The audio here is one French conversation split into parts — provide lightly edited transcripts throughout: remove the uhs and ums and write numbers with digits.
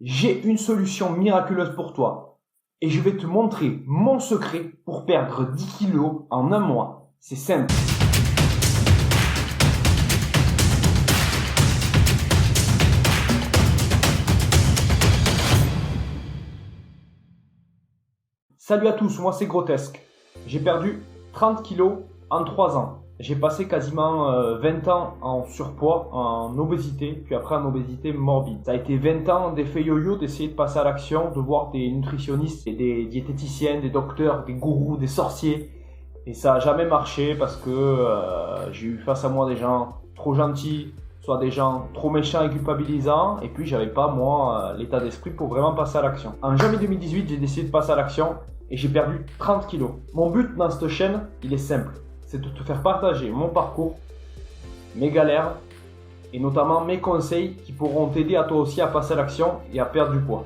J'ai une solution miraculeuse pour toi et je vais te montrer mon secret pour perdre 10 kilos en un mois. C'est simple. Salut à tous, moi c'est Grotesque. J'ai perdu 30 kilos en 3 ans. J'ai passé quasiment 20 ans en surpoids, en obésité, puis après en obésité morbide. Ça a été 20 ans d'effet yo-yo, d'essayer de passer à l'action, de voir des nutritionnistes et des diététiciens, des docteurs, des gourous, des sorciers. Et ça n'a jamais marché parce que j'ai eu face à moi des gens trop gentils, soit des gens trop méchants et culpabilisants, et puis j'avais pas moi l'état d'esprit pour vraiment passer à l'action. En janvier 2018, j'ai décidé de passer à l'action et j'ai perdu 30 kilos. Mon but dans cette chaîne, il est simple. C'est de te faire partager mon parcours, mes galères et notamment mes conseils qui pourront t'aider à toi aussi à passer à l'action et à perdre du poids.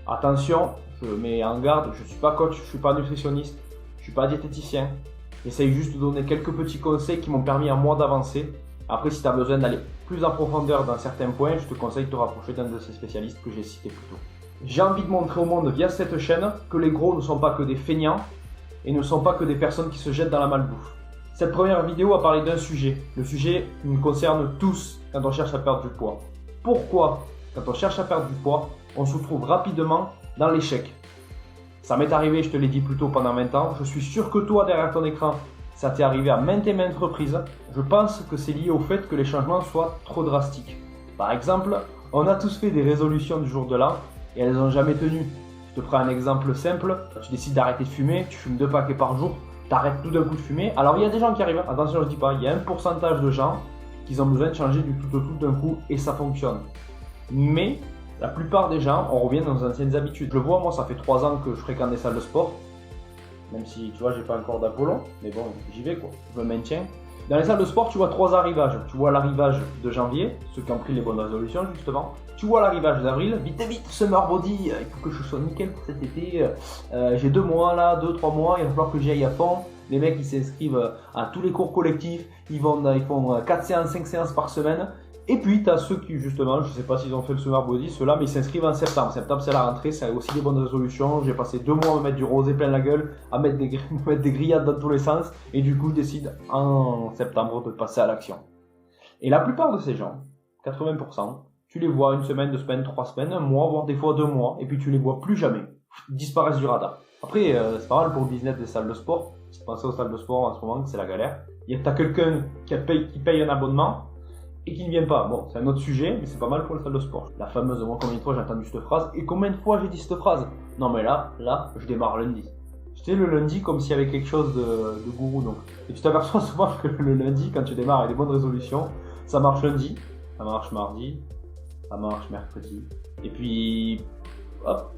Attention, je mets en garde, je ne suis pas coach, je ne suis pas nutritionniste, je ne suis pas diététicien. J'essaye juste de donner quelques petits conseils qui m'ont permis à moi d'avancer. Après, si tu as besoin d'aller plus en profondeur dans certains points, je te conseille de te rapprocher d'un de ces spécialistes que j'ai cité plus tôt. J'ai envie de montrer au monde via cette chaîne que les gros ne sont pas que des feignants et ne sont pas que des personnes qui se jettent dans la malbouffe. Cette première vidéo a parlé d'un sujet, le sujet qui nous concerne tous quand on cherche à perdre du poids. Pourquoi, quand on cherche à perdre du poids, on se trouve rapidement dans l'échec? Ça m'est arrivé, je te l'ai dit plus tôt, pendant 20 ans. Je suis sûr que toi, derrière ton écran, ça t'est arrivé à maintes et maintes reprises. Je pense que c'est lié au fait que les changements soient trop drastiques. Par exemple, on a tous fait des résolutions du jour de l'an et elles n'ont jamais tenu. Je te prends un exemple simple, tu décides d'arrêter de fumer, tu fumes 2 paquets par jour, t'arrêtes tout d'un coup de fumer. Alors il y a des gens qui arrivent, attention je dis pas, il y a un pourcentage de gens qui ont besoin de changer du tout au tout d'un coup et ça fonctionne. Mais la plupart des gens, on revient dans nos anciennes habitudes. Je le vois, moi ça fait 3 ans que je fréquente des salles de sport, même si tu vois j'ai pas encore d'Apollon, mais bon j'y vais quoi, je me maintiens. Dans les salles de sport tu vois 3 arrivages. Tu vois l'arrivage de janvier, ceux qui ont pris les bonnes résolutions justement. Tu vois l'arrivage d'avril, vite summer body, il faut que je sois nickel pour cet été, j'ai 2 mois là, 2-3 mois, il va falloir que j'y aille à fond. Les mecs ils s'inscrivent à tous les cours collectifs, ils font 4 séances, 5 séances par semaine. Et puis tu as ceux qui justement, je sais pas s'ils ont fait le summer body, ceux-là, mais ils s'inscrivent en septembre. Septembre c'est la rentrée, c'est aussi des bonnes résolutions. J'ai passé 2 mois à me mettre du rosé plein la gueule, à mettre des grillades dans tous les sens, et du coup je décide en septembre de passer à l'action. Et la plupart de ces gens, 80%, tu les vois 1 semaine, 2 semaines, 3 semaines, 1 mois, voire des fois 2 mois, et puis tu les vois plus jamais. Ils disparaissent du radar. Après, c'est pas mal pour le business des salles de sport. Si tu penses aux salles de sport en ce moment, c'est la galère. Tu as quelqu'un qui paye un abonnement et qui ne vient pas. Bon, c'est un autre sujet, mais c'est pas mal pour les salles de sport. La fameuse, moi, combien de fois j'ai entendu cette phrase et combien de fois j'ai dit cette phrase? Non, mais là, je démarre lundi. Tu sais, le lundi, comme s'il y avait quelque chose de gourou. Donc. Et tu t'aperçois souvent que le lundi, quand tu démarres avec des bonnes résolutions, ça marche lundi, ça marche mardi, ça marche mercredi. Et puis, hop.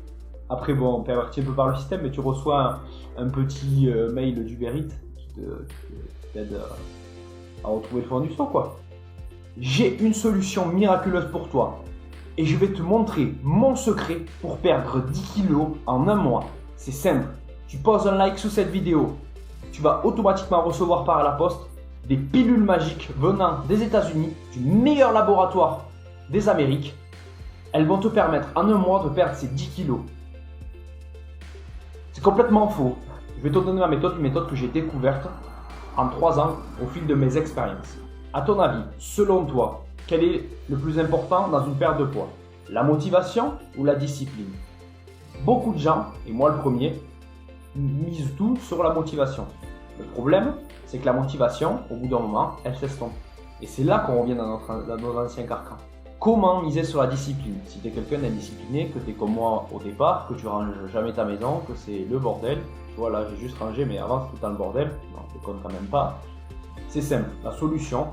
Après, bon, on pervertit un peu par le système, mais tu reçois un petit mail d'Uber Eats qui t'aide à retrouver le fond du saut, quoi. J'ai une solution miraculeuse pour toi et je vais te montrer mon secret pour perdre 10 kilos en un mois. C'est simple, tu poses un like sous cette vidéo, tu vas automatiquement recevoir par la poste des pilules magiques venant des États-Unis, du meilleur laboratoire des Amériques. Elles vont te permettre en un mois de perdre ces 10 kilos. C'est complètement faux. Je vais te donner ma méthode, une méthode que j'ai découverte en 3 ans au fil de mes expériences. À ton avis, selon toi, quel est le plus important dans une perte de poids? La motivation ou la discipline? Beaucoup de gens, et moi le premier, misent tout sur la motivation. Le problème, c'est que la motivation, au bout d'un moment, elle s'estompe. Et c'est là qu'on revient dans nos anciens carcans. Comment miser sur la discipline? Si tu es quelqu'un d'indiscipliné, que tu es comme moi au départ, que tu ranges jamais ta maison, que c'est le bordel, tu vois là j'ai juste rangé mais avant c'était tout le bordel, non je ne compte quand même pas. C'est simple, la solution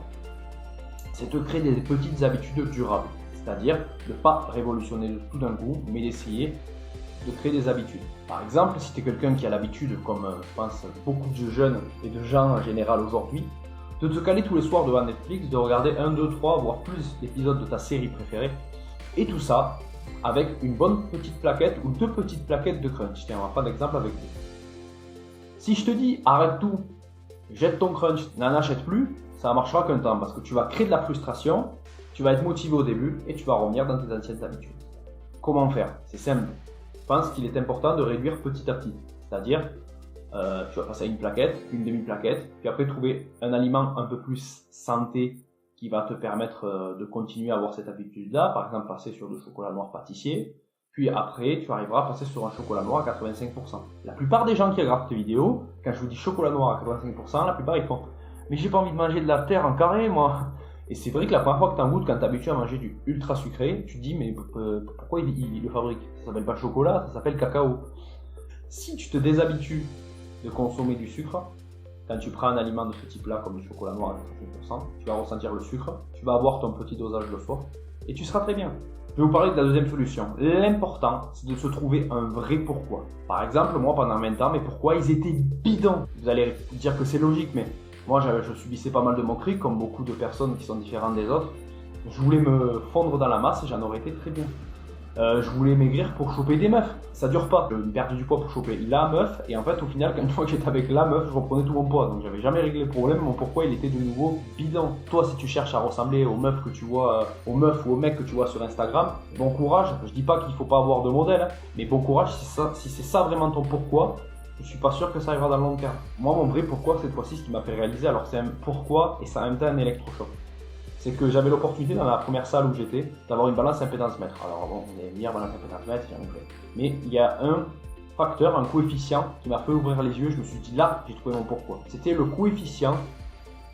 c'est de créer des petites habitudes durables, c'est-à-dire de ne pas révolutionner tout d'un coup, mais d'essayer de créer des habitudes. Par exemple, si tu es quelqu'un qui a l'habitude, comme je pense beaucoup de jeunes et de gens en général aujourd'hui, de te caler tous les soirs devant Netflix, de regarder 1, 2, 3, voire plus d'épisodes de ta série préférée, et tout ça avec une bonne petite plaquette ou 2 petites plaquettes de crunch. Tiens, on va prendre l'exemple avec vous. Si je te dis arrête tout, jette ton crunch, n'en achète plus, ça ne marchera qu'un temps parce que tu vas créer de la frustration, tu vas être motivé au début et tu vas revenir dans tes anciennes habitudes. Comment faire? C'est simple. Je pense qu'il est important de réduire petit à petit. C'est-à-dire, tu vas passer à une plaquette, une demi-plaquette, puis après trouver un aliment un peu plus santé qui va te permettre de continuer à avoir cette habitude-là. Par exemple, passer sur du chocolat noir pâtissier. Puis après, tu arriveras à passer sur un chocolat noir à 85%. La plupart des gens qui regardent tes vidéos, quand je vous dis chocolat noir à 85%, la plupart ils font « Mais j'ai pas envie de manger de la terre en carré, moi !» Et c'est vrai que la première fois que tu en goûtes, quand tu es habitué à manger du ultra sucré, tu te dis « Mais pourquoi il le fabrique? Ça s'appelle pas chocolat, ça s'appelle cacao. » Si tu te déshabitues de consommer du sucre, quand tu prends un aliment de ce type-là, comme le chocolat noir à 85%, tu vas ressentir le sucre, tu vas avoir ton petit dosage le soir, et tu seras très bien. Je vais vous parler de la deuxième solution. L'important, c'est de se trouver un vrai pourquoi. Par exemple, moi, pendant 20 ans, mes pourquoi, ils étaient bidons. Vous allez dire que c'est logique, mais moi, je subissais pas mal de moqueries, comme beaucoup de personnes qui sont différentes des autres. Je voulais me fondre dans la masse et j'en aurais été très bien. Je voulais maigrir pour choper des meufs. Ça dure pas. Je perdre du poids pour choper la meuf. Et en fait, au final, quand une fois que j'étais avec la meuf, je reprenais tout mon poids. Donc, j'avais jamais réglé le problème. Mon pourquoi, il était de nouveau bidon. Toi, si tu cherches à ressembler aux meufs que tu vois, aux meufs ou aux mecs que tu vois sur Instagram, bon courage. Je dis pas qu'il faut pas avoir de modèle, hein, mais bon courage si c'est ça vraiment ton pourquoi. Je suis pas sûr que ça arrivera dans le long terme. Moi, mon vrai pourquoi, cette fois-ci, ce qui m'a fait réaliser, alors c'est un pourquoi et ça a en même temps un électrochoc. C'est que j'avais l'opportunité dans la première salle où j'étais d'avoir une balance impédance-mètre. Alors bon, les meilleures balances impédance-mètre, j'en ai fait. Mais il y a un facteur, un coefficient qui m'a fait ouvrir les yeux. Je me suis dit là, j'ai trouvé mon pourquoi. C'était le coefficient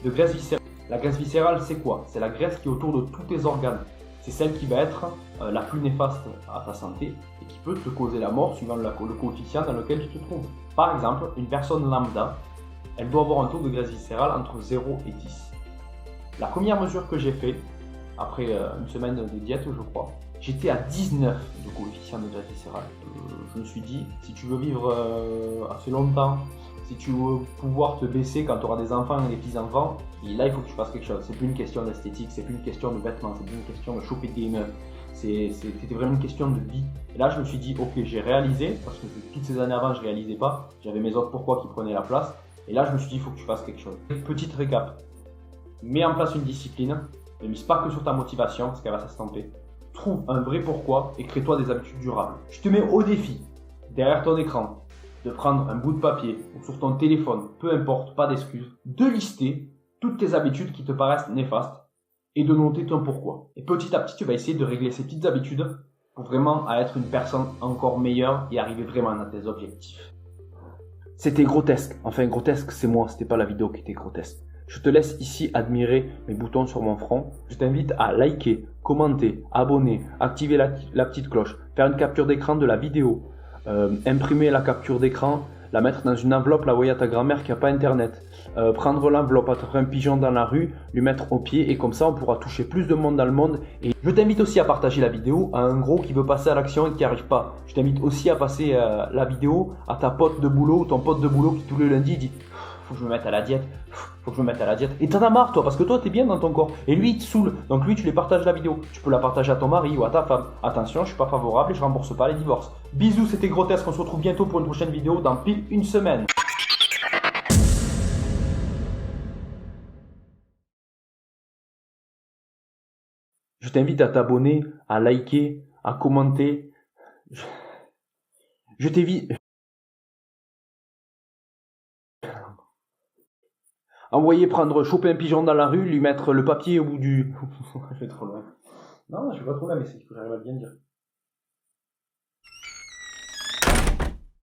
de graisse viscérale. La graisse viscérale, c'est quoi? C'est la graisse qui est autour de tous tes organes. C'est celle qui va être la plus néfaste à ta santé et qui peut te causer la mort suivant le coefficient dans lequel tu te trouves. Par exemple, une personne lambda, elle doit avoir un taux de graisse viscérale entre 0 et 10. La première mesure que j'ai fait, après une semaine de diète, je crois, j'étais à 19 de coefficient de graisse viscérale. Je me suis dit, si tu veux vivre assez longtemps, si tu veux pouvoir te baisser quand tu auras des enfants et des petits-enfants, et là il faut que tu fasses quelque chose. C'est plus une question d'esthétique, c'est plus une question de vêtements, c'est plus une question de choper des meufs. C'était vraiment une question de vie. Et là je me suis dit, ok, j'ai réalisé, parce que toutes ces années avant je réalisais pas, j'avais mes autres pourquoi qui prenaient la place. Et là je me suis dit, il faut que tu fasses quelque chose. Petite récap. Mets en place une discipline, ne mise pas que sur ta motivation parce qu'elle va s'estomper. Trouve un vrai pourquoi et crée-toi des habitudes durables. Je te mets au défi, derrière ton écran, de prendre un bout de papier ou sur ton téléphone, peu importe, pas d'excuses, de lister toutes tes habitudes qui te paraissent néfastes et de noter ton pourquoi. Et petit à petit, tu vas essayer de régler ces petites habitudes pour vraiment être une personne encore meilleure et arriver vraiment à tes objectifs. C'était grotesque. Enfin, grotesque, c'est moi, c'était pas la vidéo qui était grotesque. Je te laisse ici admirer mes boutons sur mon front. Je t'invite à liker, commenter, abonner, activer la petite cloche, faire une capture d'écran de la vidéo, imprimer la capture d'écran, la mettre dans une enveloppe, la envoyer à ta grand-mère qui n'a pas internet, prendre l'enveloppe, attraper un pigeon dans la rue, lui mettre au pied et comme ça on pourra toucher plus de monde dans le monde. Et je t'invite aussi à partager la vidéo à un gros qui veut passer à l'action et qui n'y arrive pas. Je t'invite aussi à passer la vidéo à ta pote de boulot ou ton pote de boulot qui tous les lundis dit faut que je me mette à la diète, faut que je me mette à la diète. Et t'en as marre toi, parce que toi t'es bien dans ton corps. Et lui il te saoule, donc lui tu les partages la vidéo. Tu peux la partager à ton mari ou à ta femme. Attention, je suis pas favorable et je rembourse pas les divorces. Bisous, c'était grotesque, on se retrouve bientôt pour une prochaine vidéo dans pile une semaine. Je t'invite à t'abonner, à liker, à commenter. Je t'invite... choper un pigeon dans la rue, lui mettre le papier au bout du... Je vais trop loin. Non, je vais pas trop loin, mais c'est qu'il faut que j'arrive à bien dire.